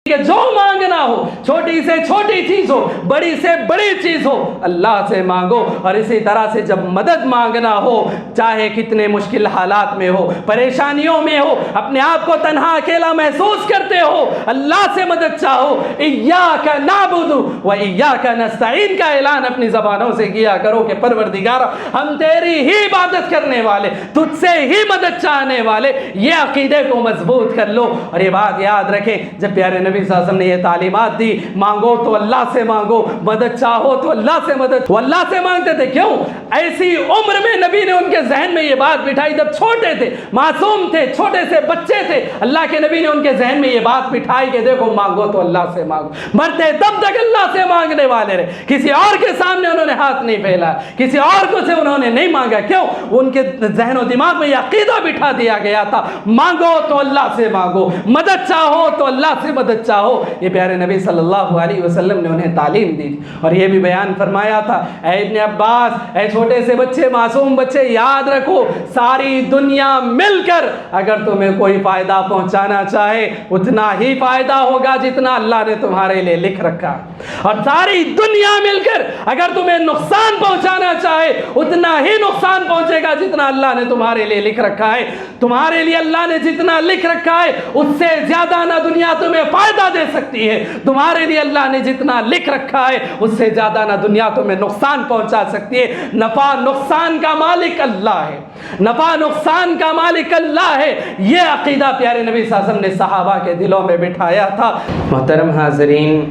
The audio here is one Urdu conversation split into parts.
کہ جو مانگنا ہو، چھوٹی سے چھوٹی چیز ہو، بڑی سے بڑی چیز ہو، اللہ سے مانگو۔ اور اسی طرح سے جب مدد مانگنا ہو، چاہے کتنے مشکل حالات میں ہو، پریشانیوں میں ہو، اپنے آپ کو تنہا اکیلا محسوس کرتے ہو، اللہ سے مدد چاہو۔ ایاک نعبد و ایاک نستعین کا اعلان اپنی زبانوں سے کیا کرو کہ پروردگار ہم تیری ہی عبادت کرنے والے، تجھ سے ہی مدد چاہنے والے۔ یہ عقیدے کو مضبوط کر لو۔ اور یہ بات یاد رکھیں، جب پیارے نبی صلی اللہ علیہ وسلم نے یہ تعلیمات دی، مانگو تو اللہ سے مانگو، مدد چاہو تو اللہ سے مدد۔ وہ اللہ سے مانگتے تھے، کیوں؟ ایسی عمر میں نبی نے ان کے ذہن میں یہ بات بٹھائی، جب چھوٹے تھے، معصوم تھے، چھوٹے سے بچے تھے، اللہ کے نبی نے ان کے ذہن میں یہ بات بٹھائی کہ دیکھو مانگو تو اللہ سے مانگو۔ مرتے تب تک اللہ سے مانگنے والے رہے، کسی اور کے سامنے انہوں نے ہاتھ نہیں پھیلا، کسی اور کو سے انہوں نے نہیں مانگا۔ کیوں؟ ان کے ذہن و دماغ میں یہ عقیدہ بٹھا دیا گیا تھا، مانگو تو اللہ سے مانگو، مدد چاہو تو اللہ سے مدد چاہو۔ یہ پیارے نبی صلی اللہ علیہ وسلم نے انہیں تعلیم دی تھی، اور یہ بھی بیان فرمایا تھا، اے ابن عباس، اے چھوٹے سے بچے، معصوم بچے، یاد رکھو ساری دنیا مل کر اگر تمہیں کوئی فائدہ پہنچانا چاہے اتنا ہی فائدہ ہوگا جتنا اللہ نے تمہارے لیے لکھ رکھا، اور ساری دنیا مل کر اگر تمہیں نقصان پہنچانا چاہے اتنا ہی نقصان پہنچے گا جتنا اللہ نے تمہارے لیے لکھ رکھا ہے۔ تمہارے لیے اللہ نے جتنا لکھ رکھا ہے اس سے زیادہ نہ دنیا تمہیں فائدہ دے سکتی ہے، تمہارے لیے اللہ نے جتنا لکھ رکھا ہے اس سے زیادہ نہ دنیا تمہیں نقصان پہنچا سکتی ہے۔ نفع نقصان کا مالک اللہ ہے، نفع نقصان کا مالک اللہ ہے۔ یہ عقیدہ پیارے نبی صلی اللہ علیہ وسلم نے صحابہ کے دلوں میں بٹھایا تھا۔ محترم حاضرین،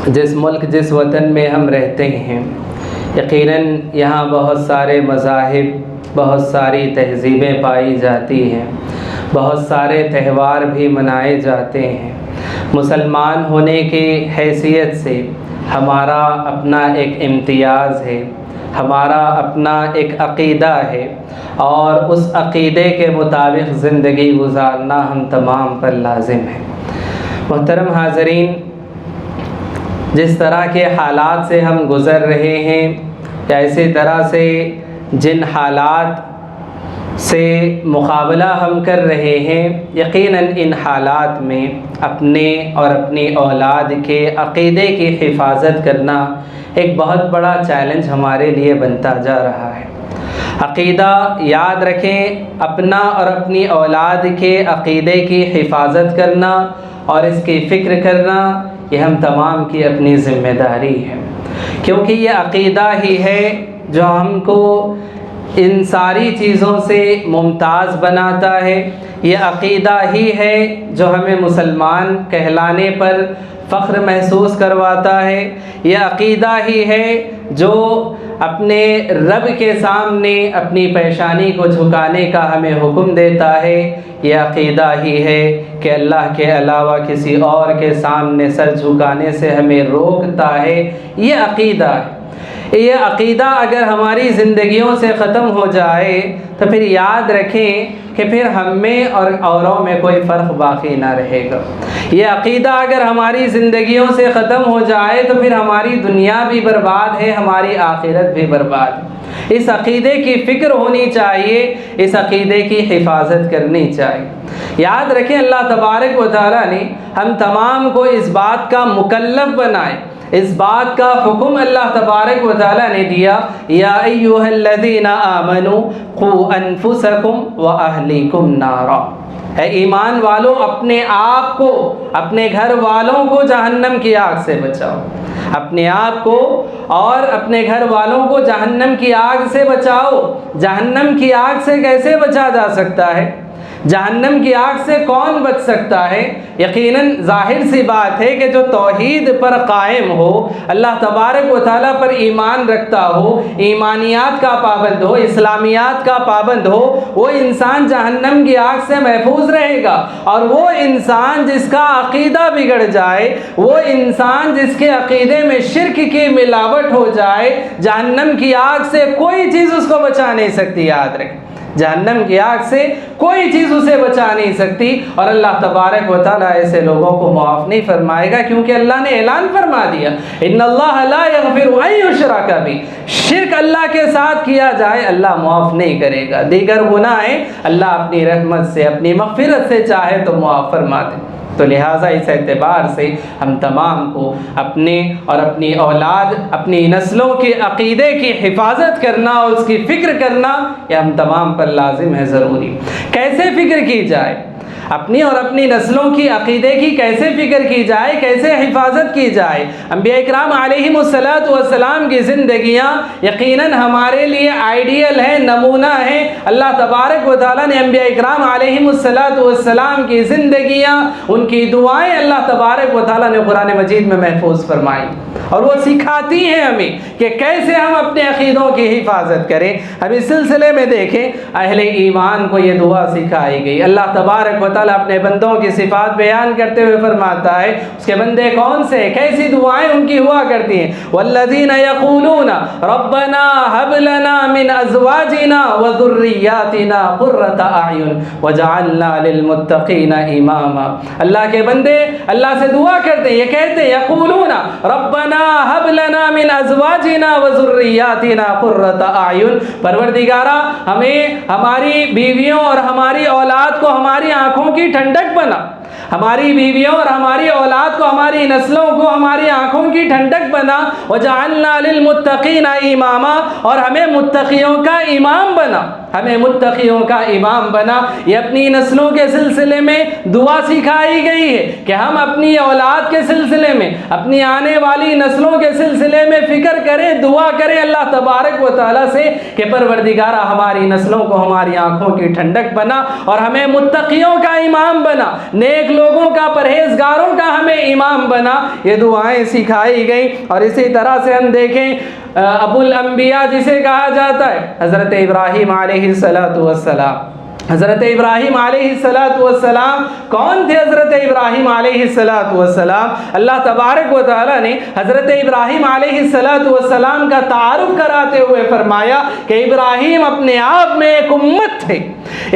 جس ملک جس وطن میں ہم رہتے ہیں، یقیناً یہاں بہت سارے مذاہب، بہت ساری تہذیبیں پائی جاتی ہیں، بہت سارے تہوار بھی منائے جاتے ہیں۔ مسلمان ہونے کی حیثیت سے ہمارا اپنا ایک امتیاز ہے، ہمارا اپنا ایک عقیدہ ہے، اور اس عقیدے کے مطابق زندگی گزارنا ہم تمام پر لازم ہے۔ محترم حاضرین، جس طرح کے حالات سے ہم گزر رہے ہیں، یا اسی طرح سے جن حالات سے مقابلہ ہم کر رہے ہیں، یقیناً ان حالات میں اپنے اور اپنی اولاد کے عقیدے کی حفاظت کرنا ایک بہت بڑا چیلنج ہمارے لیے بنتا جا رہا ہے۔ عقیدہ یاد رکھیں، اپنا اور اپنی اولاد کے عقیدے کی حفاظت کرنا اور اس کی فکر کرنا، یہ ہم تمام کی اپنی ذمہ داری ہے، کیونکہ یہ عقیدہ ہی ہے جو ہم کو ان ساری چیزوں سے ممتاز بناتا ہے۔ یہ عقیدہ ہی ہے جو ہمیں مسلمان کہلانے پر فخر محسوس کرواتا ہے۔ یہ عقیدہ ہی ہے جو اپنے رب کے سامنے اپنی پیشانی کو جھکانے کا ہمیں حکم دیتا ہے۔ یہ عقیدہ ہی ہے کہ اللہ کے علاوہ کسی اور کے سامنے سر جھکانے سے ہمیں روکتا ہے۔ یہ عقیدہ ہے۔ یہ عقیدہ اگر ہماری زندگیوں سے ختم ہو جائے تو پھر یاد رکھیں کہ پھر ہم میں اور اوروں میں کوئی فرق باقی نہ رہے گا۔ یہ عقیدہ اگر ہماری زندگیوں سے ختم ہو جائے تو پھر ہماری دنیا بھی برباد ہے، ہماری آخرت بھی برباد ہے۔ اس عقیدے کی فکر ہونی چاہیے، اس عقیدے کی حفاظت کرنی چاہیے۔ یاد رکھیں، اللہ تبارک و تعالیٰ نے ہم تمام کو اس بات کا مکلف بنائے، اس بات کا حکم اللہ تبارک و تعالیٰ نے دیا، یا ایھا الذین آمنوا قوا انفسکم واہلیکم نارا۔ اے ایمان والو، اپنے آپ کو، اپنے گھر والوں کو جہنم کی آگ سے بچاؤ۔ اپنے آپ کو اور اپنے گھر والوں کو جہنم کی آگ سے بچاؤ۔ جہنم کی آگ سے کیسے بچا جا سکتا ہے؟ جہنم کی آگ سے کون بچ سکتا ہے؟ یقیناً ظاہر سی بات ہے کہ جو توحید پر قائم ہو، اللہ تبارک و تعالیٰ پر ایمان رکھتا ہو، ایمانیات کا پابند ہو، اسلامیات کا پابند ہو، وہ انسان جہنم کی آگ سے محفوظ رہے گا۔ اور وہ انسان جس کا عقیدہ بگڑ جائے، وہ انسان جس کے عقیدے میں شرک کی ملاوٹ ہو جائے، جہنم کی آگ سے کوئی چیز اس کو بچا نہیں سکتی۔ یاد رکھیں، جہنم کی آگ سے کوئی چیز اسے بچا نہیں سکتی، اور اللہ تبارک و تعالیٰ ایسے لوگوں کو معاف نہیں فرمائے گا، کیونکہ اللہ نے اعلان فرما دیا، ان اللہ لا یغفر ان یشرک بہ، شرک اللہ کے ساتھ کیا جائے اللہ معاف نہیں کرے گا۔ دیگر گناہیں اللہ اپنی رحمت سے، اپنی مغفرت سے چاہے تو معاف فرما دے۔ تو لہٰذا اس اعتبار سے ہم تمام کو اپنے اور اپنی اولاد، اپنی نسلوں کے عقیدے کی حفاظت کرنا اور اس کی فکر کرنا یہ ہم تمام پر لازم ہے، ضروری۔ کیسے فکر کی جائے؟ اپنی اور اپنی نسلوں کی عقیدے کی کیسے فکر کی جائے، کیسے حفاظت کی جائے؟ انبیاء اکرام علیہم السلام کی زندگیاں یقیناً ہمارے لیے آئیڈیل ہے، نمونہ ہے۔ اللہ تبارک و تعالیٰ نے انبیاء اکرام علیہم السلام کی زندگیاں، ان کی دعائیں اللہ تبارک و تعالیٰ نے قرآن مجید میں محفوظ فرمائی، اور وہ سکھاتی ہیں ہمیں کہ کیسے ہم اپنے عقیدوں کی حفاظت کریں۔ اب اس سلسلے میں دیکھیں، اہل ایمان کو یہ دعا سکھائی گئی۔ اللہ تبارک و تعالیٰ اپنے بندوں کی صفات بیان کرتے ہوئے فرماتا ہے اس کے بندے کون سے، کیسی دعائیں ان کی ہوا کرتی ہیں۔ والذین یقولون ربنا هب لنا من ازواجنا وذریاتنا قرۃ اعین وجعلنا للمتقین اماما۔ اللہ کے بندے اللہ سے دعا کرتے ہیں، یہ کہتے ہیں یقولون ربنا هب لنا من ازواجنا وذریاتنا قرۃ اعین، پروردگارا ہمیں ہماری بیویوں اور ہماری اولاد کو ہماری آنکھوں کی ٹھنڈک بنا، ہماری بیویوں اور ہماری اولاد کو، ہماری نسلوں کو ہماری آنکھوں کی ٹھنڈک بنا، وجعلنا للمتقین اماما، اور ہمیں متقیوں کا امام بنا، ہمیں متقیوں کا امام بنا۔ یہ اپنی نسلوں کے سلسلے میں دعا سکھائی گئی ہے کہ ہم اپنی اولاد کے سلسلے میں، اپنی آنے والی نسلوں کے سلسلے میں فکر کریں، دعا کریں اللہ تبارک و تعالیٰ سے کہ پروردگارہ ہماری نسلوں کو ہماری آنکھوں کی ٹھنڈک بنا اور ہمیں متقیوں کا امام بنا، نیک لوگوں کا، پرہیزگاروں کا ہمیں امام بنا۔ یہ دعائیں سکھائی گئیں۔ اور اسی طرح سے ہم دیکھیں ابو الانبیاء جسے کہا جاتا ہے حضرت ابراہیم علیہ السلام، حضرت ابراہیم علیہ السلام کون تھے؟ حضرت ابراہیم علیہ السلام، اللہ تبارک و تعالیٰ نے حضرت ابراہیم علیہ السلام کا تعارف کراتے ہوئے فرمایا کہ ابراہیم اپنے آپ میں ایک امت تھے،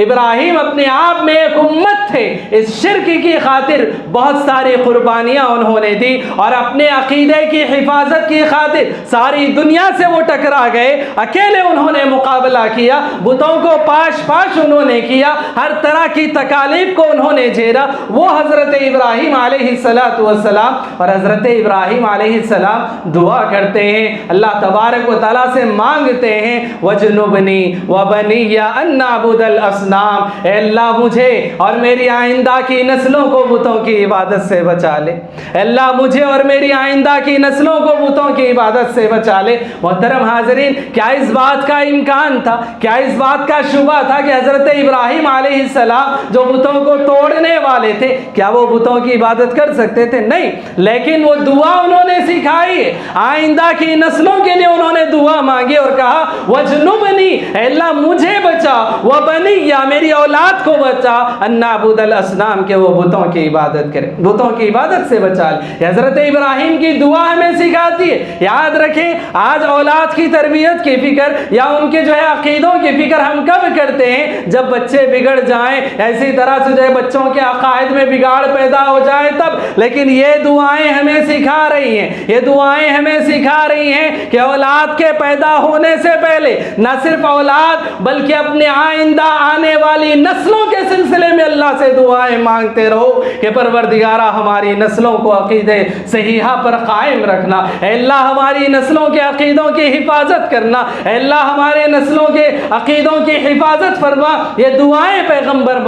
ابراہیم اپنے آپ میں ایک امت تھے۔ اس شرک کی خاطر بہت ساری قربانیاں انہوں نے دی، اور اپنے عقیدے کی حفاظت کی خاطر ساری دنیا سے وہ ٹکرا گئے، اکیلے انہوں نے مقابلہ کیا، بتوں کو پاش پاش انہوں نے کیا، ہر طرح کی تکالیف کو انہوں نے جھیلا۔ وہ حضرت ابراہیم علیہ السلام، اور حضرت ابراہیم علیہ السلام دعا کرتے ہیں، اللہ تبارک و تعالیٰ سے مانگتے ہیں وَجْنُبْنِي وَبَنِيَّ أَن نَعْبُدَ الْأَصْنَامَ، اے اللہ مجھے اور میری آئندہ کی نسلوں کو بتوں کی عبادت سے بچا لے، اے اللہ مجھے اور میری آئندہ کی نسلوں کو بتوں کی عبادت سے بچا لے۔ محترم حاضرین، کیا اس بات کا امکان تھا، کیا اس بات کا شبہ تھا کہ حضرت ابراہیم علیہ السلام جو بتوں کو توڑنے والے تھے، کیا وہ بتوں کی عبادت کر سکتے تھے؟ نہیں، لیکن وہ دعا انہوں نے سکھائی ہے، آئندہ کی نسلوں کے لیے انہوں نے دعا مانگی اور کہا وَجْنُبْنِي، اے اللہ مجھے بچا، وَبَنِيَّ، یا میری اولاد کو بچا، أَن نَعْبُدَ الْأَصْنَامَ، کہ وہ بتوں کی عبادت کریں، بتوں کی عبادت سے بچا لے۔ حضرت ابراہیم کی دعا ہمیں سکھاتی ہے۔ یاد رکھیں، آج اولاد کی تربیت کی فکر یا ان کے جو ہے عقیدوں کی فکر ہم کب کرتے ہیں؟ جب بچے بگڑ جائیں، ایسی طرح سے جو ہے بچوں کے عقائد میں بگاڑ پیدا ہو جائے تب۔ لیکن یہ دعائیں ہمیں سکھا رہی ہیں، یہ دعائیں ہمیں سکھا رہی ہیں کہ اولاد کے پیدا ہونے سے پہلے نہ صرف اولاد بلکہ اپنے آئندہ آنے والی نسلوں کے سلسلے میں اللہ سے دعائیں مانگتے رہو کہ پروردگارہ ہماری نسلوں کو عقیدے صحیحہ پر قائم رکھنا، اے اللہ ہماری نسلوں کے عقیدوں کی حفاظت کرنا، اے اللہ ہمارے نسلوں کے عقیدوں کی حفاظت فرما۔ یہ دعائیں پیغمبر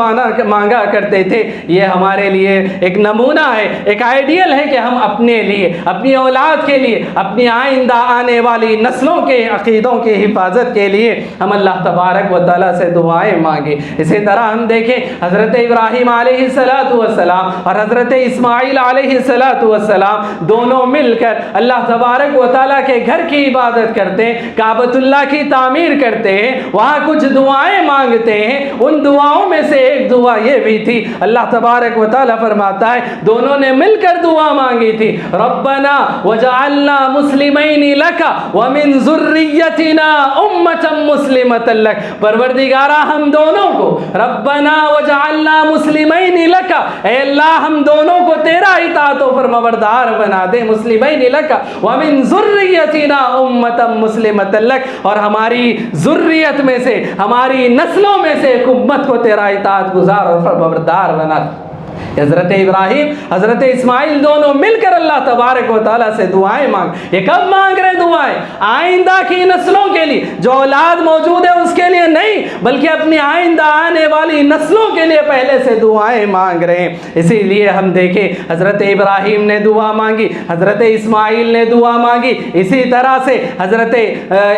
مانگا کرتے تھے۔ یہ ہمارے لیے ایک نمونہ ہے، ایک آئیڈیل ہے کہ ہم اپنے لیے، اپنی اولاد کے لیے، اپنی آئندہ آنے والی نسلوں کے عقیدوں کی حفاظت کے لیے ہم اللہ تبارک و تعالیٰ سے دعائیں مانگیں۔ اسی طرح ہم دیکھیں حضرت ابراہیم علیہ السلام اور حضرت اسماعیل علیہ السلام دونوں مل کر اللہ تبارک و تعالیٰ کے گھر کی عبادت کرتے ہیں، کعبۃ اللہ کی تعمیر کرتے ہیں، وہاں کچھ دعائیں مانگتے ہیں۔ ان دعاؤں میں سے ایک دعا یہ بھی تھی، اللہ تبارک و تعالیٰ فرماتا ہے دونوں نے مل کر دعا مانگی تھی، ربنا وجعلنا مسلمین لک ومن ذریتنا امة مسلمة لک، پروردگارہ ہم دونوں کو، ربنا وجعلنا مسلمین لک، اے اللہ ہم دونوں کو تیرا اطاعت و فرمانبردار بنا دے، مسلمین لک ومن ذریتنا امة مسلمة لک، اور ہماری ذریت میں سے، ہماری نسلوں میں سے ایک امت کو تیرا اطاعت گزار اور فرمانبردار بنا دے۔ حضرت ابراہیم حضرت اسماعیل دونوں مل کر اللہ تبارک و تعالیٰ سے دعائیں مانگ. یہ کب مانگ رہے دعائیں؟ آئندہ کی نسلوں کے لیے. جو اولاد موجود ہے اس کے لیے نہیں, بلکہ اپنی آئندہ آنے والی نسلوں کے لیے پہلے سے دعائیں مانگ رہے ہیں. اسی لیے ہم دیکھیں حضرت ابراہیم نے دعا مانگی, حضرت اسماعیل نے دعا مانگی, اسی طرح سے حضرت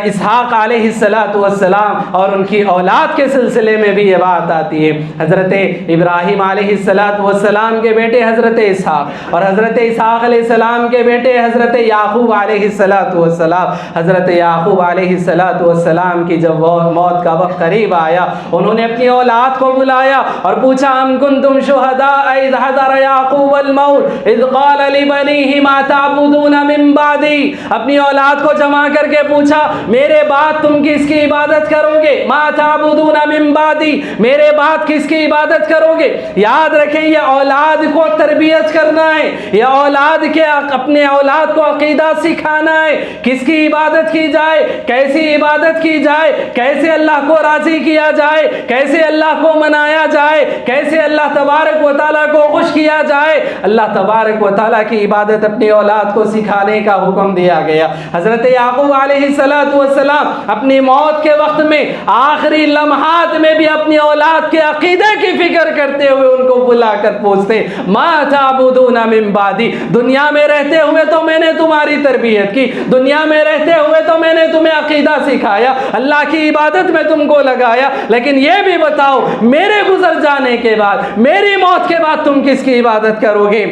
اسحاق علیہ السلام اور ان کی اولاد کے سلسلے میں بھی یہ بات آتی ہے. حضرت ابراہیم علیہ السلام کے بیٹے حضرت اسحاق اور حضرت اسحاق علیہ السلام کے بیٹے حضرت یعقوب علیہ السلام. حضرت یعقوب علیہ السلام کی جب موت کا وقت قریب آیا, انہوں نے اپنی اولاد کو بلایا اور پوچھا ام کنتم شہداء اذ حضر یعقوب الموت اذ قال لبنیہ ما تعبدون من بعدی. اپنی اولاد کو جمع کر کے پوچھا میرے بعد تم کس کی عبادت کرو گے؟ ما تعبدون من بعدی, میرے بعد کس کی عبادت کرو گے؟ یاد رکھیں یہ اولاد کو تربیت کرنا ہے, یہ اولاد کے اپنے اولاد کو عقیدہ سکھانا ہے, کس کی عبادت کی جائے, کیسی عبادت کی جائے, کیسے اللہ کو راضی کیا جائے, کیسے اللہ کو منایا جائے, کیسے اللہ تبارک و تعالیٰ کو خوش کیا جائے. اللہ تبارک و تعالیٰ کی عبادت اپنی اولاد کو سکھانے کا حکم دیا گیا. حضرت یعقوب علیہ السلام اپنی موت کے وقت میں آخری لمحات میں بھی اپنی اولاد کے عقیدے کی فکر کرتے ہوئے ان کو بلا کر پوچھتے ما تعبدون من بعدی. دنیا میں رہتے ہوئے تو میں نے تمہاری تربیت کی, دنیا میں رہتے ہوئے تو میں نے تمہیں عقیدہ سکھایا, اللہ کی عبادت میں تم کو لگایا, لیکن یہ بھی بتاؤ میرے گزر جانے کے بعد, میری موت کے بعد تم کس کی عبادت کرو گے؟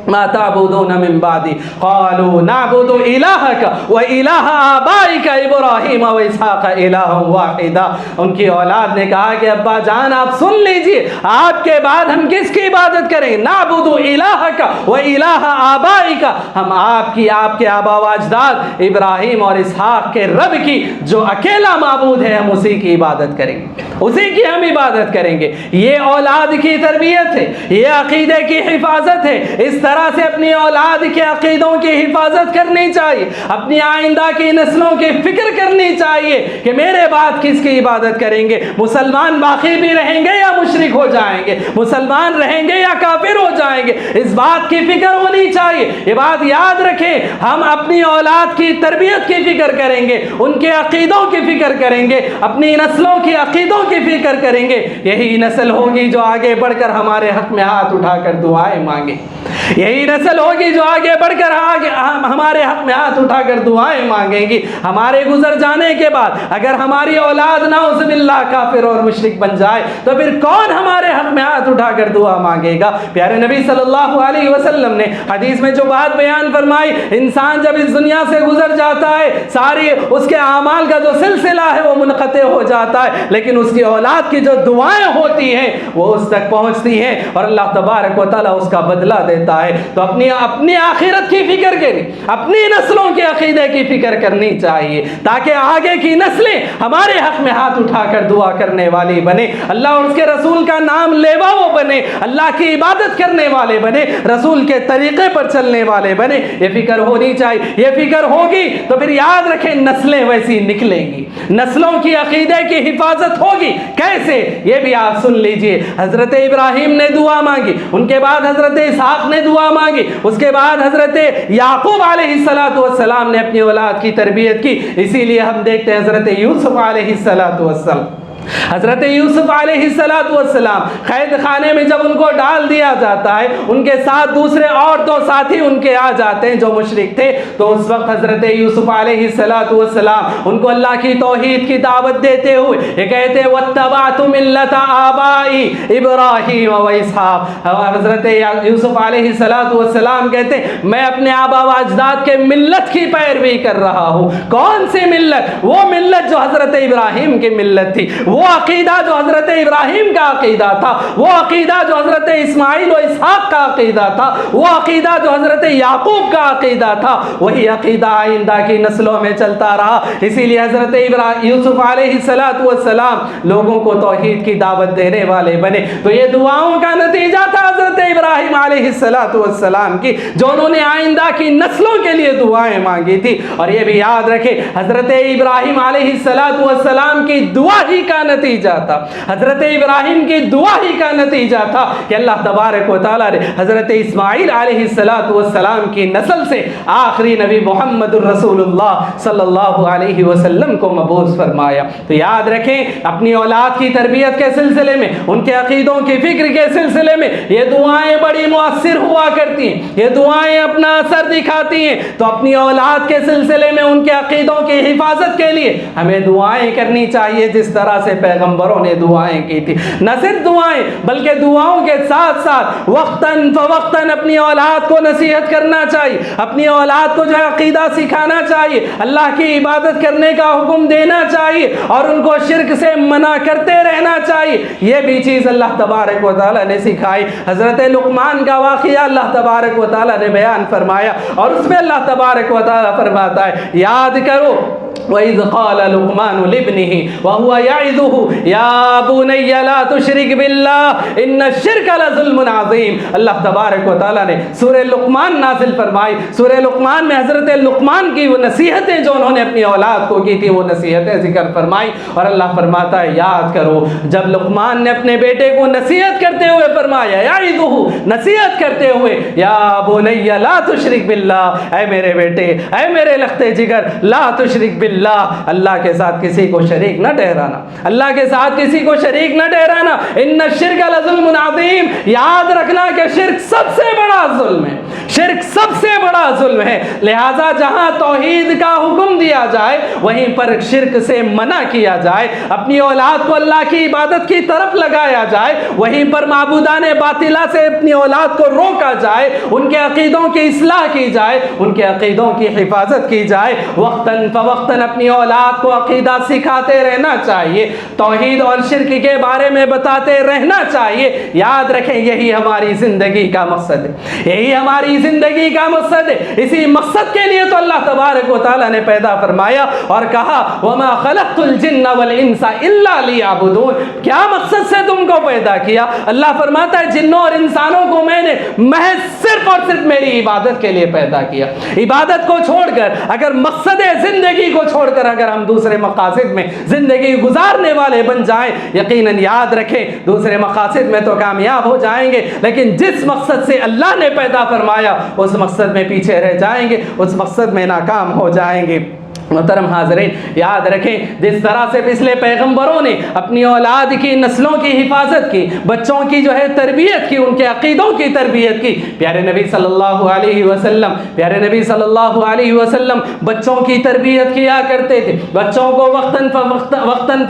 ما تعبدون من بعدی قالوا نعبد الہک و الہ آبائک ابراہیم و اسحاق الہ واحدا. ان کی اولاد نے کہا کہ ابا جان آپ سن لیجئے, آپ کے بعد ہم کس کی عبادت کریں؟ نعبد الہک و الہ آبائک, ہم آپ کے آبا و اجداد ابراہیم اور اسحاق کے رب کی جو اکیلا معبود ہے ہم اسی کی عبادت کریں گے, اسی کی ہم عبادت کریں گے. یہ اولاد کی تربیت ہے, یہ عقیدے کی حفاظت ہے. اس طرح سے اپنی اولاد کے عقیدوں کی حفاظت کرنی چاہیے, اپنی آئندہ کی نسلوں کی فکر کرنی چاہیے کہ میرے بعد کس کی عبادت کریں گے. مسلمان باقی بھی رہیں گے یا مشرک ہو جائیں گے, مسلمان رہیں گے یا کافر ہو جائیں گے, اس بات کی فکر ہونی چاہیے. یہ بات یاد رکھیں, ہم اپنی اولاد کی تربیت کی فکر کریں گے, ان کے عقیدوں کی فکر کریں گے, اپنی نسلوں کی عقیدوں کی فکر کریں گے. یہی نسل ہوگی جو آگے بڑھ کر ہمارے حق میں ہاتھ اٹھا کر دعائیں مانگے, یہی نسل ہوگی جو آگے بڑھ کر ہمارے حق میں ہاتھ اٹھا کر دعائیں مانگیں گی. ہمارے گزر جانے کے بعد اگر ہماری اولاد نعوذ باللہ کافر اور مشرک بن جائے تو پھر کون ہمارے حق میں ہاتھ اٹھا کر دعا مانگے گا؟ پیارے نبی صلی اللہ علیہ وسلم نے حدیث میں جو بات بیان فرمائی, انسان جب اس دنیا سے گزر جاتا ہے ساری اس کے اعمال کا جو سلسلہ ہے وہ منقطع ہو جاتا ہے, لیکن اس کی اولاد کی جو دعائیں ہوتی ہیں وہ اس تک پہنچتی ہیں اور اللہ تبارک و تعالیٰ اس کا بدلہ دیتا ہے. تو اپنی آخرت کی فکر کریں, اپنی نسلوں کے عقیدے کی فکر کرنی چاہیے تاکہ آگے کی نسلیں ہمارے حق میں ہاتھ اٹھا کر دعا کرنے والی بنے, اللہ اور اس کے رسول کا نام لیوا وہ بنے, اللہ کی عبادت کرنے والے بنے, رسول کے طریقے پر چلنے والے بنے. یہ فکر ہونی چاہیے. یہ فکر ہوگی تو پھر یاد رکھیں نسلیں ویسی نکلیں گی, نسلوں کی عقیدے کی حفاظت ہوگی. کیسے یہ بھی آپ سن لیجئے. حضرت ابراہیم نے دعا مانگی, ان کے بعد حضرت اسحاق نے دعا مانگی, اس کے بعد حضرت یعقوب علیہ السلام نے اپنی اولاد کی تربیت کی. اسی لیے ہم دیکھتے ہیں حضرت یوسف علیہ السلام, حضرت یوسف علیہ السلام قید خانے میں جب ان کو ڈال دیا جاتا ہے, ان کے ساتھ دوسرے اور دو ساتھی ان کے آ جاتے ہیں جو مشرک تھے, تو اس وقت حضرت یوسف علیہ السلام ان کو اللہ کی توحید کی دعوت دیتے ہوئے یہ کہتے ہیں واتبعت ملت آبائی ابراہیم و اسحاق. حضرت یوسف علیہ السلام کہتے ہیں میں اپنے آبا و اجداد کے ملت کی پیروی کر رہا ہوں. کون سی ملت؟ وہ ملت جو حضرت ابراہیم کی ملت تھی, وہ عقیدہ جو حضرت ابراہیم کا عقیدہ تھا, وہ عقیدہ جو حضرت اسماعیل و اسحاق کا عقیدہ تھا, وہ عقیدہ جو حضرت یعقوب کا عقیدہ تھا, وہی عقیدہ آئندہ کی نسلوں میں چلتا رہا. اسی لیے حضرت یوسف علیہ السلام لوگوں کو توحید کی دعوت دینے والے بنے. تو یہ دعاؤں کا نتیجہ تھا حضرت ابراہیم علیہ السلام کی, جو انہوں نے آئندہ کی نسلوں کے لیے دعائیں مانگی تھی. اور یہ بھی یاد رکھے حضرت ابراہیم علیہ السلام کی دعا ہی کا نتیجہ تھا, حضرت ابراہیم کی دعا ہی کا نتیجہ تھا کہ اللہ تبارک و تعالیٰ نے حضرت اسماعیل علیہ السلام کی نسل سے آخری نبی محمد الرسول اللہ صلی اللہ علیہ وسلم کو مبعوث فرمایا. تو یاد رکھیں اپنی اولاد کی تربیت کے سلسلے میں, ان کے عقیدوں کی فکر کے سلسلے میں یہ دعائیں بڑی مؤثر ہوا کرتی ہیں, یہ دعائیں اپنا اثر دکھاتی ہیں. تو اپنی اولاد کے سلسلے میں ان کے عقیدوں کی حفاظت کے لیے ہمیں دعائیں کرنی چاہیے جس طرح سے پیغمبروں نے دعائیں کی تھی. نہ صرف دعائیں بلکہ دعاؤں کے ساتھ ساتھ وقتاً فوقتاً اپنی اولاد کو نصیحت کرنا چاہیے, اپنی اولاد کو جو ہے عقیدہ سکھانا چاہیے, اللہ کی عبادت کرنے کا حکم دینا چاہیے اور ان کو شرک سے منع کرتے رہنا چاہیے. یہ بھی چیز اللہ تبارک و تعالیٰ نے سکھائی. حضرت لقمان کا واقعہ اللہ تبارک و تعالیٰ نے بیان فرمایا اور اس میں اللہ تبارک و تعالیٰ فرماتا ہے یاد کرو وَإِذْ قَالَ لُقْمَانُ لِابْنِهِ وَهُوَ يَعِظُهُ يَا بُنَيَّ لَا تُشْرِكْ بِاللَّهِ إِنَّ الشِّرْكَ لَظُلْمٌ عَظِيمٌ. اللہ تبارک و تعالیٰ نے سورہ لقمان نازل فرمائی. سورہ لقمان میں حضرت لقمان کی وہ نصیحتیں جو انہوں نے اپنی اولاد کو کی تھی وہ نصیحتیں ذکر فرمائی اور اللہ فرماتا ہے یاد کرو جب لقمان نے اپنے بیٹے کو نصیحت کرتے ہوئے فرمایا یعظہ, نصیحت کرتے ہوئے یا بنی لا تشرک باللہ, اے میرے بیٹے, اے میرے لختے جگر, لا تشرک باللہ, اللہ کے ساتھ کسی کو شریک نہ ٹھہرانا, اللہ کے ساتھ کسی کو شریک نہ ٹھہرانا. ان الشرک لظلم عظیم, یاد رکھنا کہ شرک سب سے بڑا ظلم ہے, شرک سب سے بڑا ظلم ہے. لہٰذا جہاں توحید کا حکم دیا جائے وہیں پر شرک سے منع کیا جائے, اپنی اولاد کو اللہ کی عبادت کی طرف لگایا جائے, وہیں پر معبودان باطلہ سے اپنی اولاد کو روکا جائے, ان کے عقیدوں کی اصلاح کی جائے, ان کے عقیدوں کی حفاظت کی جائے. وقتاً فوقتاً اپنی اولاد کو عقیدہ سکھاتے رہنا چاہیے, توحید اور شرک کے بارے میں بتاتے رہنا چاہیے. یاد رکھیں یہی ہماری زندگی کا مقصد ہے, یہی ہماری زندگی کا مقصد ہے. اسی مقصد کے لیے تو اللہ تبارک و تعالیٰ نے پیدا فرمایا اور کہا وَمَا خَلَقْتُ الْجِنَّ وَالْإِنسَ إِلَّا لِيَعْبُدُونَ. کیا مقصد سے تم کو پیدا کیا؟ اللہ فرماتا ہے جنوں اور انسانوں کو میں نے محض صرف اور صرف میری عبادت کے لیے پیدا کیا. عبادت کو چھوڑ کر اگر مقصد زندگی کو چھوڑ کر اگر ہم دوسرے مقاصد میں زندگی گزارنے والے بن جائیں, یقیناً یاد رکھیں دوسرے مقاصد میں تو کامیاب ہو جائیں گے لیکن جس مقصد سے اللہ نے پیدا فرمایا اس مقصد میں پیچھے رہ جائیں گے, اس مقصد میں ناکام ہو جائیں گے. محترم حاضرین یاد رکھیں جس طرح سے پچھلے پیغمبروں نے اپنی اولاد کی نسلوں کی حفاظت کی, بچوں کی جو ہے تربیت کی, ان کے عقیدوں کی تربیت کی, پیارے نبی صلی اللہ علیہ وسلم, پیارے نبی صلی اللہ علیہ وسلم بچوں کی تربیت کیا کرتے تھے. بچوں کو وقتاً فوقتاً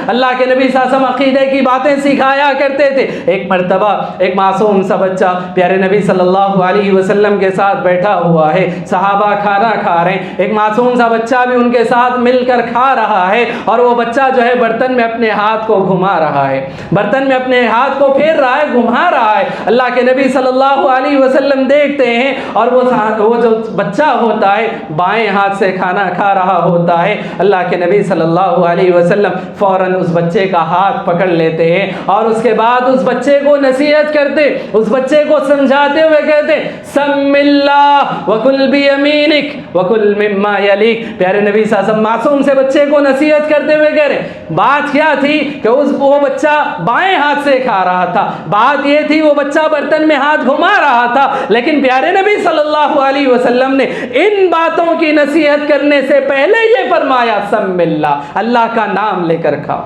اللہ کے نبی صلی اللہ علیہ وسلم عقیدے کی باتیں سکھایا کرتے تھے. ایک مرتبہ ایک معصوم سا بچہ پیارے نبی صلی اللہ علیہ وسلم کے ساتھ بیٹھا ہوا ہے, صحابہ کھانا کھا رہے ہیں, ایک معصوم سا بچہ بھی ان کے ساتھ مل کر کھا رہا ہے اور وہ بچہ جو ہے برتن میں اپنے ہاتھ کو گھما رہا ہے, برتن میں اپنے ہاتھ کو پھیر رہا ہے, گھما رہا ہے. اللہ کے نبی صلی اللہ علیہ وسلم دیکھتے ہیں اور وہ جو بچہ ہوتا ہے بائیں ہاتھ سے کھانا کھا رہا ہوتا ہے. اللہ کے نبی صلی اللہ علیہ وسلم فوراً اس بچے کا ہاتھ پکڑ لیتے ہیں اور اس کے بعد اس بچے کو نصیحت کرتے, اس بچے کو سمجھاتے ہوئے کہتے سم اللہ وکل بیمینک وکل مما یلیک. پیارے نبی صلی اللہ علیہ وسلم معصوم سے بچے کو نصیحت کرتے ہوئے کہہ رہے بات کیا تھی کہ وہ بچہ بائیں ہاتھ سے کھا رہا تھا, بات یہ تھی وہ بچہ برتن میں ہاتھ گھما رہا تھا, لیکن پیارے نبی صلی اللہ علیہ وسلم نے ان باتوں کی نصیحت کرنے سے پہلے یہ فرمایا سم اللہ, اللہ کا نام لے کر کھاؤ,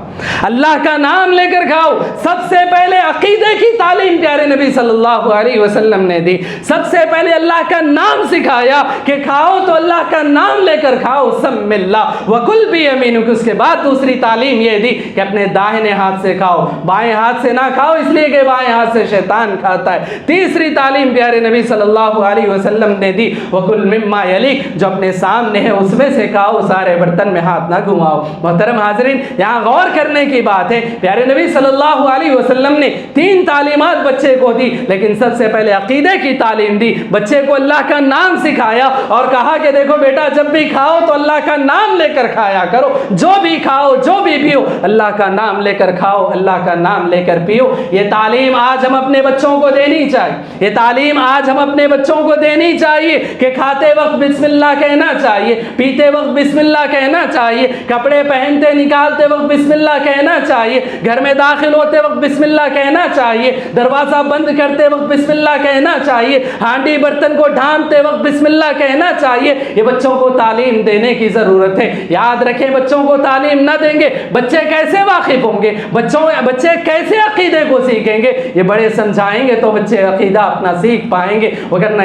اللہ کا نام لے کر کھاؤ. سب سے پہلے عقیدے کی تعلیم پیارے نبی صلی اللہ علیہ وسلم نے دی, سب سے پہلے اللہ کا نام سکھایا کہ کھاؤ تو اللہ کا نام لے کر کھاؤ, سم اللہ وکل بیمینک. اس کے بعد دوسری تعلیم یہ دی کہ اپنے داہنے ہاتھ سے کھاؤ, بائیں ہاتھ سے نہ کھاؤ اس لیے کہ بائیں ہاتھ سے شیطان کھاتا ہے. تیسری تعلیم پیارے نبی صلی اللہ علیہ وسلم نے دی وکل مما یلیک, جو اپنے سامنے ہے اس میں سے کھاؤ, سارے برتن میں ہاتھ نہ گھماؤ. محترم حاضرین یہاں غور کرنے کی بات ہے, پیارے نبی صلی اللہ علیہ وسلم نے 3 تعلیمات بچے کو دی, لیکن سب سے پہلے عقیدے کی تعلیم دی, بچے کو اللہ کا نام سکھایا اور کہا کہ دیکھو بیٹا جب بھی کھاؤ تو تو اللہ کا نام لے کر کھایا کرو، جو بھی کھاؤ جو بھی پیو اللہ کا نام لے کر کھاؤ، اللہ کا نام لے کر پیو۔ یہ تعلیم آج ہم اپنے بچوں کو دینی چاہیے، یہ تعلیم آج ہم اپنے بچوں کو دینی چاہیے کہ کھاتے وقت بسم اللہ کہنا چاہیے، پیتے وقت بسم اللہ کہنا چاہیے، کپڑے پہنتے نکالتے وقت بسم اللہ کہنا چاہیے، گھر میں داخل ہوتے وقت بسم اللہ کہنا چاہیے، دروازہ بند کرتے وقت بسم اللہ کہنا چاہیے، ہانڈی برتن کو ڈھانپتے وقت بسم اللہ کہنا چاہیے۔ یہ بچوں کو تعلیم دینے کی ضرورت ہے۔ یاد رکھیں بچوں کو تعلیم نہ دیں گے بچے کیسے واقف ہوں گے، بچے کیسے عقیدے کو سیکھیں گے؟ یہ بڑے سمجھائیں گے تو بچے عقیدہ اپنا سیکھ پائیں گے، وگرنہ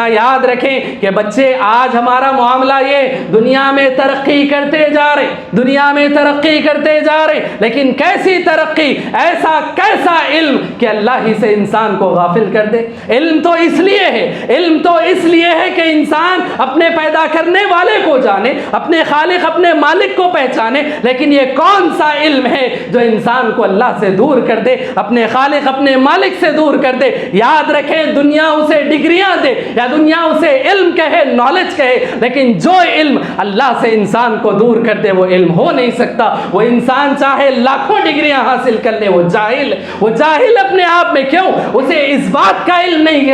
یاد رکھیں کہ بچے آج ہمارا معاملہ یہ دنیا میں ترقی کرتے جا رہے، لیکن کیسی ترقی، ایسا کیسا علم کہ اللہ ہی سے انسان کو غافل کر دے۔ علم تو اس لیے ہے کہ انسان اپنے پیدا کرنے والے کو جانے، اپنے خالق اپنے مالک کو پہچانے، لیکن یہ کون سا علم ہے جو انسان کو اللہ سے دور کر دے، اپنے خالق اپنے مالک سے دور کر دے؟ یاد رکھیں دنیا اسے ڈگریاں دے یا دنیا اسے علم کہے، نالج کہے، لیکن جو علم اللہ سے انسان کو دور کر دے وہ علم ہو نہیں سکتا۔ وہ انسان چاہے لاکھوں ڈگریاں حاصل کر لے، وہ جاہل اپنے آپ میں کیوں؟ اسے اس بات کا علم نہیں کہ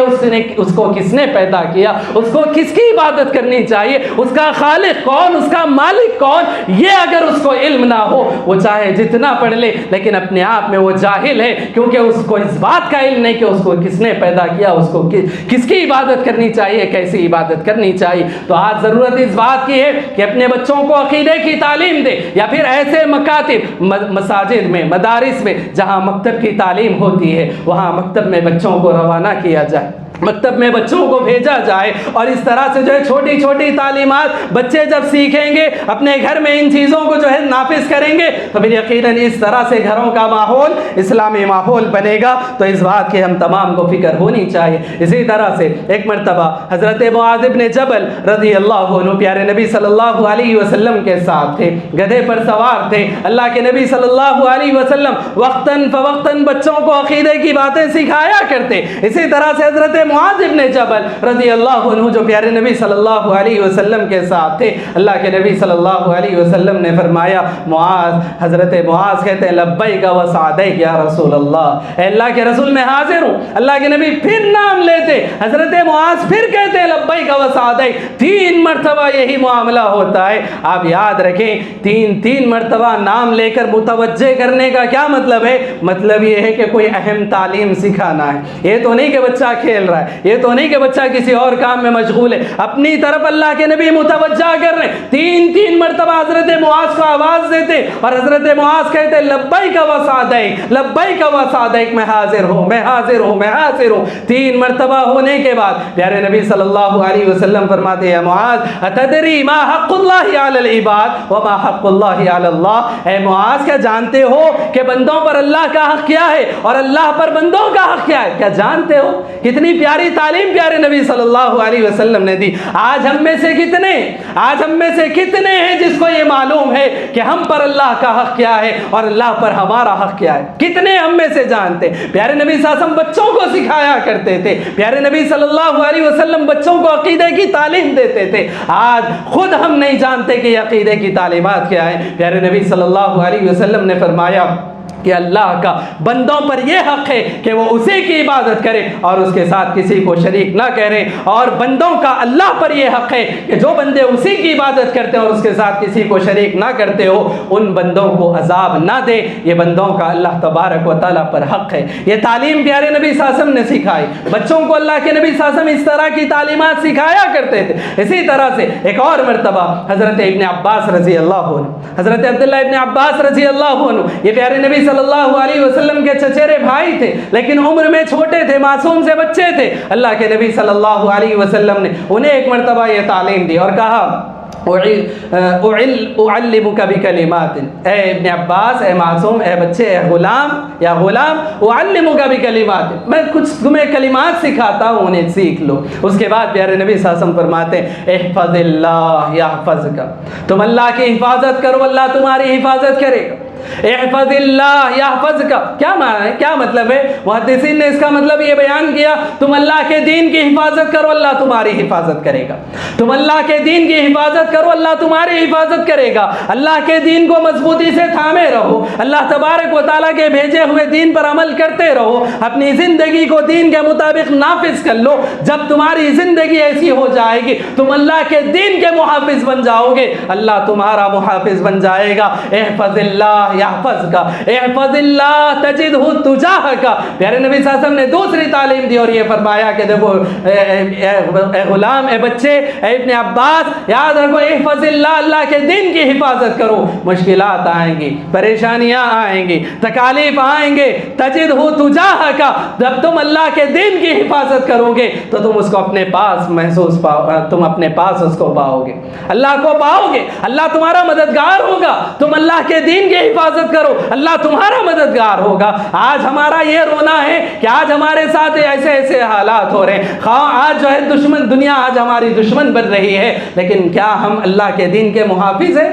اس کو کس نے پیدا کیا، اس کو کس کی عبادت کرنی چاہیے، اس کا خالق کون، اس کا مالک کون، یہ اگر اس کو علم نہ ہو وہ چاہے جتنا پڑھ لے لیکن اپنے آپ میں وہ جاہل ہے، کیونکہ اس کو اس بات کا علم نہیں کہ اس کو کس نے پیدا کیا، اس کو کس کی عبادت کرنی چاہیے، کیسی عبادت کرنی چاہیے۔ تو آج ضرورت اس بات کی ہے کہ اپنے بچوں کو عقیدے کی تعلیم دے، یا پھر ایسے مکاتب مساجد میں مدارس میں جہاں مکتب کی تعلیم ہوتی ہے وہاں مکتب میں بچوں کو روانہ کیا جائے، مکتب میں بچوں کو بھیجا جائے، اور اس طرح سے جو ہے چھوٹی چھوٹی تعلیمات بچے جب سیکھیں گے اپنے گھر میں ان چیزوں کو جو ہے نافذ کریں گے تو پھر یقیناً اس طرح سے گھروں کا ماحول اسلامی ماحول بنے گا۔ تو اس بات کی ہم تمام کو فکر ہونی چاہیے۔ اسی طرح سے ایک مرتبہ حضرت معاذ بن جبل رضی اللہ عنہ پیارے نبی صلی اللہ علیہ وسلم کے ساتھ تھے، گدھے پر سوار تھے۔ اللہ کے نبی صلی اللہ علیہ وسلم وقتاً فوقتاً بچوں کو عقیدے کی باتیں سکھایا کرتے۔ اسی طرح سے حضرت معاذ بن جبل رضی اللہ عنہ جو پیارے نبی صلی اللہ علیہ وسلم کے ساتھ تھے، اللہ کے نبی صلی اللہ علیہ وسلم نے فرمایا معاذ، حضرت معاذ کہتے ہیں لبیک و سعدیک یا رسول اللہ، اے اللہ کے رسول میں حاضر ہوں۔ اللہ کے نبی پھر نام لیتے، حضرت معاذ پھر کہتے ہیں لبیک و سعدیک، 3 مرتبہ یہی معاملہ ہوتا ہے۔ آپ یاد رکھیں تین مرتبہ نام لے کر متوجہ کرنے کا کیا مطلب ہے؟ مطلب یہ ہے کہ کوئی اہم تعلیم سکھانا ہے۔ یہ تو نہیں کہ بچہ کھیل رہا ہے، یہ تو نہیں کہ بچہ کسی اور کام میں مشغول ہے، اپنی طرف اللہ کے نبی متوجہ کر رہے ہیں۔ 3 مرتبہ حضرت معاذ کو آواز دیتے اور حضرت معاذ کہتے لبیک و سعدیک، لبیک و سعدیک، میں حاضر ہوں، میں حاضر ہوں، میں حاضر ہوں۔ 3 مرتبہ ہونے کے بعد پیارے نبی صلی اللہ علیہ وسلم فرماتے ہیں معاذ اتدری ما حق اللہ علی العباد وما حق اللہ علی اللہ، اے معاذ کیا جانتے ہو کہ بندوں پر اللہ کا حق کیا ہے اور اللہ پر بندوں کا حق کیا ہے؟ کیا جانتے ہو؟ کتنی پیاری تعلیم پیارے نبی صلی اللہ علیہ وسلم نے دی۔ آج ہم میں سے کتنے ہیں جس کو یہ معلوم ہے کہ ہم پر اللہ کا حق کیا ہے اور اللہ پر ہمارا حق کیا ہے؟ کتنے ہم میں سے جانتے؟ پیارے نبی صلی اللہ علیہ وسلم بچوں کو سکھایا کرتے تھے، پیارے نبی صلی اللہ علیہ وسلم بچوں کو عقیدے کی تعلیم دیتے تھے۔ آج خود ہم نہیں جانتے کہ یہ عقیدے کی تعلیمات کیا ہے۔ پیارے نبی صلی اللہ علیہ وسلم نے فرمایا کہ اللہ کا بندوں پر یہ حق ہے کہ وہ اسی کی عبادت کرے اور اس کے ساتھ کسی کو شریک نہ کرے، اور بندوں کا اللہ پر یہ حق ہے کہ جو بندے اسی کی عبادت کرتے ہیں اور اس کے ساتھ کسی کو شریک نہ کرتے ہو ان بندوں کو عذاب نہ دے۔ یہ بندوں کا اللہ تبارک و تعالیٰ پر حق ہے۔ یہ تعلیم پیارے نبی صلی اللہ علیہ وسلم نے سکھائی بچوں کو، اللہ کے نبی صلی اللہ علیہ وسلم اس طرح کی تعلیمات سکھایا کرتے تھے۔ اسی طرح سے ایک اور مرتبہ حضرت ابن عباس رضی اللہ عنہ، حضرت عبداللہ ابن عباس رضی اللہ عنہ، یہ پیارے نبی صلی اللہ علیہ وسلم کے چچیرے بھائی تھے لیکن عمر میں چھوٹے تھے، معصوم سے بچے تھے۔ اللہ کے نبی صلی اللہ علیہ وسلم نے انہیں ایک مرتبہ یہ تعلیم دی اور کہا اعلمک بکلمات، اے ابن عباس، اے معصوم، اے بچے، اے غلام یا غلام، اعلمک بکلمات، میں کچھ تمہیں کلمات سکھاتا ہوں، انہیں سیکھ لو۔ اس کے بعد پیارے نبی صلی اللہ علیہ وسلم فرماتے ہیں احفظ اللہ یحفظک، تم اللہ کی حفاظت کرو اللہ تمہاری حفاظت کرے گا۔ احفظ اللہ یحفظ کا کیا معنی ہے، کیا مطلب ہے؟ محدثین نے اس کا مطلب یہ بیان کیا، تم اللہ کے دین کی حفاظت کرو اللہ تمہاری حفاظت کرے گا، تم اللہ کے دین کی حفاظت کرو اللہ تمہاری حفاظت کرے گا، اللہ کے دین کو مضبوطی سے تھامے رہو، اللہ تبارک و تعالیٰ کے بھیجے ہوئے دین پر عمل کرتے رہو، اپنی زندگی کو دین کے مطابق نافذ کر لو۔ جب تمہاری زندگی ایسی ہو جائے گی تم اللہ کے دین کے محافظ بن جاؤ گے، اللہ تمہارا محافظ بن جائے گا۔ احفظ اللہ یحفظ کا، احفظ اللہ تجدہ تجاہک۔ پیارے نبی صلی اللہ علیہ وسلم نے دوسری تعلیم دی اور یہ فرمایا کہ دیکھو اے غلام، اے بچے، اے ابن عباس، یاد رکھو احفظ اللہ، اللہ کے دین کی حفاظت کرو۔ مشکلات آئیں گی، پریشانیاں آئیں گی، تکالیف آئیں گے، تجدہ تجاہک، جب تم اللہ کے دین کی حفاظت کرو گے تو تم اس کو اپنے پاس محسوس تم اپنے پاس اس کو پاؤ گے، اللہ کو پاؤ گے، اللہ تمہارا مددگار ہوگا۔ تم اللہ کے دین کی حفاظت کرو، اللہ تمہارا مددگار ہوگا۔ آج ہمارا یہ رونا ہے کہ آج ہمارے ساتھ ایسے ایسے حالات ہو رہے ہیں، آج جو ہے دشمن دنیا آج ہماری دشمن بن رہی ہے، لیکن کیا ہم اللہ کے دین کے محافظ ہیں؟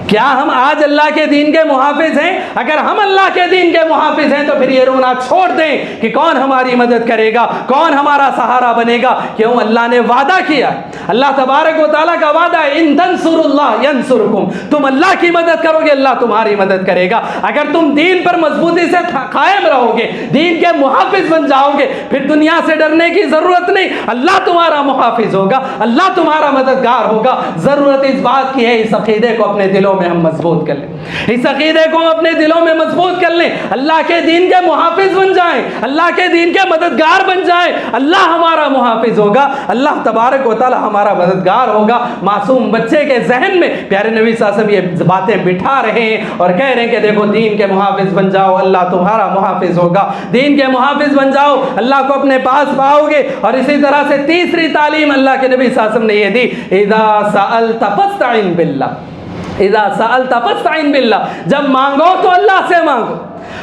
کیا ہم آج اللہ کے دین کے محافظ ہیں؟ اگر ہم اللہ کے دین کے محافظ ہیں تو پھر یہ رونا چھوڑ دیں کہ کون ہماری مدد کرے گا، کون ہمارا سہارا بنے گا۔ کیوں؟ اللہ نے وعدہ کیا، اللہ تبارک و تعالیٰ کا وعدہ ہے، ان تنصروا اللہ ینصرکم، تم اللہ کی مدد کرو گے اللہ تمہاری مدد کرے گا۔ اگر تم دین پر مضبوطی سے قائم رہو گے، دین کے محافظ بن جاؤ گے، پھر دنیا سے ڈرنے کی ضرورت نہیں، اللہ تمہارا محافظ ہوگا، اللہ تمہارا مددگار ہوگا۔ ضرورت اس بات کی ہے اس عقیدے کو اپنے دلوں میں ہم مضبوط کر لیں، اس عقیدے کو ہم اپنے دلوں میں مضبوط کر لیں، اللہ کے دین کے محافظ بن جائیں، اللہ کے دین کے مددگار بن جائیں۔ اللہ ہمارا محافظ ہوگا، اللہ تبارک و تعالی ہمارا مددگار ہوگا۔ معصوم بچے کے ذہن میں پیارے نبی صلی اللہ علیہ وسلم یہ باتیں بٹھا رہے ہیں اور کہہ رہے ہیں کہ دیکھو دین کے محافظ بن جاؤ، اللہ تمہارا محافظ ہوگا، دین کے محافظ بن جاؤ، اللہ کو اپنے پاس پاؤ گے۔ اور اسی طرح سے تیسری تعلیم اللہ کے نبی صلی اللہ علیہ وسلم نے یہ دی، اذا سألت فاستعن باللہ، اذا سألت فاستعن باللہ، جب مانگو تو اللہ سے مانگو،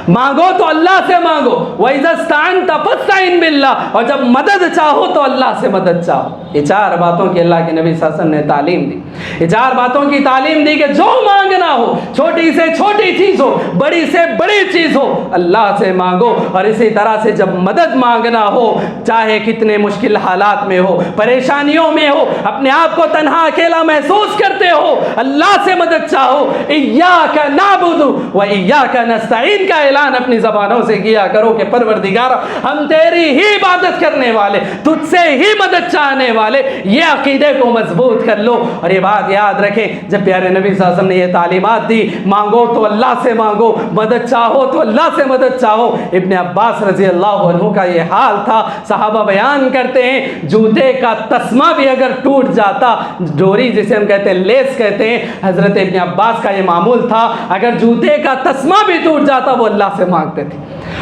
مانگو تو اللہ سے مانگو، وَإِذَا اسْتَعَنْتَ فَاسْتَعِنْ بِاللَّهِ، اور جب مدد چاہو تو اللہ سے مدد چاہو۔ یہ چار باتوں کی اللہ کے نبی صلی اللہ علیہ وسلم نے تعلیم دی، یہ چار باتوں کی تعلیم دی کہ جو مانگنا ہو، چھوٹی سے چھوٹی چیز ہو، بڑی سے بڑی چیز ہو، اللہ سے مانگو۔ اور اسی طرح سے جب مدد مانگنا ہو، چاہے کتنے مشکل حالات میں ہو، پریشانیوں میں ہو، اپنے آپ کو تنہا اکیلا محسوس کرتے ہو، اللہ سے مدد چاہو۔ إِيَّاكَ نَعْبُدُ وَإِيَّاكَ نَسْتَعِينُ کا اعلان اپنی زبانوں سے کیا کرو کہ پروردگار ہم تیری ہی عبادت کرنے والے، تجھ سے ہی مدد چاہنے والے، یہ عقیدے کو مضبوط کر لو۔ اور یہ بات یاد رکھیں، جب پیارے نبی صلی اللہ علیہ وسلم نے یہ تعلیمات دی، مانگو تو اللہ سے مانگو، مدد چاہو تو اللہ سے مدد چاہو۔ ابن عباس رضی اللہ عنہ کا یہ حال تھا، صحابہ بیان کرتے ہیں جوتے کا تسمہ بھی اگر ٹوٹ جاتا، ڈوری جسے ہم کہتے ہیں لیس کہتے ہیں، حضرت ابن عباس کا یہ معمول تھا، اگر جوتے کا تسمہ بھی ٹوٹ جاتا وہ اللہ سے مانگتے تھے،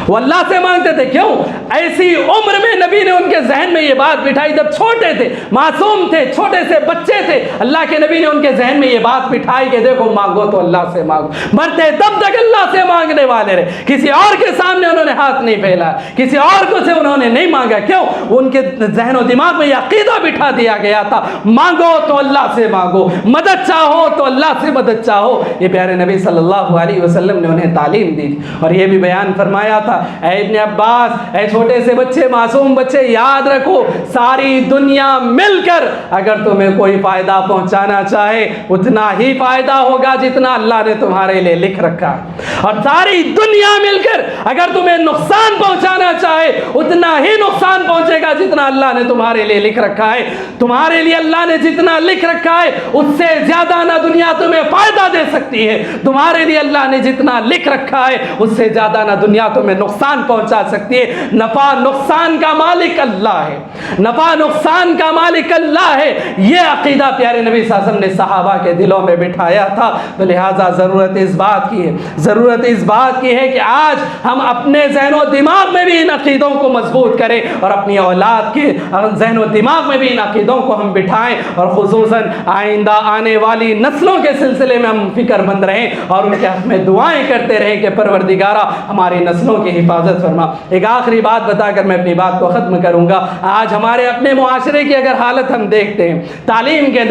وہ اللہ سے مانگتے تھے۔ کیوں؟ ایسی عمر میں نبی نے ان کے ذہن میں یہ بات بٹھائی، جب چھوٹے تھے، معصوم تھے، چھوٹے سے بچے تھے، اللہ کے نبی نے ان کے ذہن میں یہ بات بٹھائی کہ دیکھو مانگو تو اللہ سے مانگو، مرتے تب تک اللہ سے مانگنے والے رہے، کسی اور کے سامنے انہوں نے ہاتھ نہیں پھیلا، کسی اور کو سے انہوں نے نہیں مانگا۔ کیوں؟ ان کے ذہن و دماغ میں یہ عقیدہ بٹھا دیا گیا تھا، مانگو تو اللہ سے مانگو، مدد چاہو تو اللہ سے مدد چاہو۔ یہ پیارے نبی صلی اللہ علیہ وسلم نے انہیں تعلیم دی اور یہ بھی بیان فرمایا تھا، اے ابن عباس، اے چھوٹے سے بچے، معصوم بچے، یاد رکھو ساری دنیا مل کر اگر تمہیں کوئی فائدہ پہنچانا چاہے اتنا ہی فائدہ ہوگا جتنا اللہ نے تمہارے لیے لکھ رکھا ہے، اور ساری دنیا مل کر اگر تمہیں نقصان پہنچانا چاہے اتنا ہی نقصان پہنچے گا جتنا اللہ نے تمہارے لیے لکھ رکھا ہے۔ تمہارے لیے اللہ نے جتنا لکھ رکھا ہے اس سے زیادہ نہ دنیا تمہیں فائدہ دے سکتی ہے، تمہارے لیے اللہ نے جتنا لکھ رکھا ہے اس سے زیادہ نہ دنیا تمہیں نقصان پہنچا سکتی ہے۔ نفع نقصان کا مالک اللہ ہے، نفع نقصان کا مالک اللہ ہے، یہ عقیدہ پیارے نبی صلی اللہ علیہ وسلم نے صحابہ کے دلوں میں بٹھایا تھا۔ تو لہٰذا ضرورت اس بات کی ہے، ضرورت اس بات کی ہے کہ آج ہم اپنے ذہن و دماغ میں بھی ان عقیدوں کو مضبوط کریں اور اپنی اولاد کے ذہن و دماغ میں بھی ان عقیدوں کو ہم بٹھائیں، اور خصوصاً آئندہ آنے والی نسلوں کے سلسلے میں ہم فکر مند رہیں اور ان کے حق میں دعائیں کرتے رہیں کہ پروردگارہ ہماری نسلوں کی حفاظت فرما۔ ایک آخری بات بتا کر میں اپنی بات کو ختم کروں گا۔ آج ہمارے اپنے معاشرے کی اگر حالت ہم دیکھتے ہیں، تعلیم کے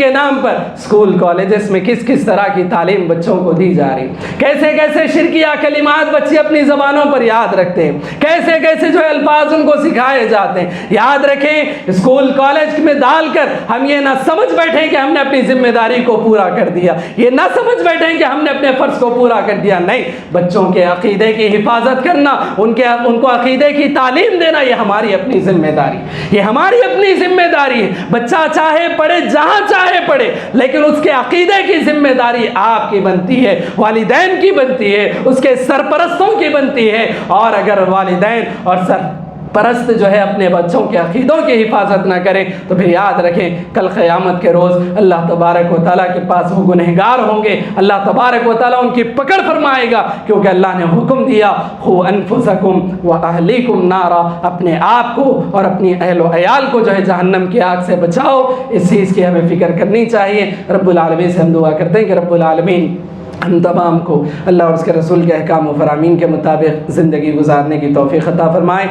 نام پر اسکول کالجز میں کس کس طرح کی تعلیم بچوں کو دی جا رہی، کیسے کیسے شرکیہ کلمات بچے اپنی زبانوں پر یاد رکھتے ہیں، کیسے کیسے جو الفاظ ان کو سکھائے جاتے ہیں۔ یاد رکھیں، اسکول کالج میں ڈال کر ہم یہ نہ سمجھ بیٹھیں کہ ہم نے اپنی ذمہ داری کو پورا کر دیا، یہ نہ سمجھ بیٹھیں کہ ہم نے اپنے فرض کو پورا کر دیا۔ نہیں، بچوں کے عقیدے کی حفاظت کرنا، ان کو عقیدے کی تعلیم دینا، یہ ہماری اپنی ذمہ داری، یہ ہماری اپنی ذمہ داری ہے۔ بچہ چاہے پڑھے جہاں چاہے پڑھے، لیکن اس کے عقیدے کی ذمہ داری آپ کی بنتی ہے، والدین کی بنتی ہے، اس کے سرپرستوں کی بنتی ہے۔ اور اگر والدین اور سرپرست جو ہے اپنے بچوں کے عقیدوں کی حفاظت نہ کریں تو پھر یاد رکھیں کل قیامت کے روز اللہ تبارک و تعالیٰ کے پاس وہ گنہگار ہوں گے، اللہ تبارک و تعالیٰ ان کی پکڑ فرمائے گا، کیونکہ اللہ نے حکم دیا خو انفسکم و اہلیکم نارا، اپنے آپ کو اور اپنی اہل و عیال کو جو ہے جہنم کی آگ سے بچاؤ۔ اس چیز کی ہمیں فکر کرنی چاہیے۔ رب العالمین سے ہم دعا کرتے ہیں کہ رب العالمین ہم تمام کو اللہ اور اس کے رسول کے احکام و فرامین کے مطابق زندگی گزارنے کی توفیق عطا فرمائے۔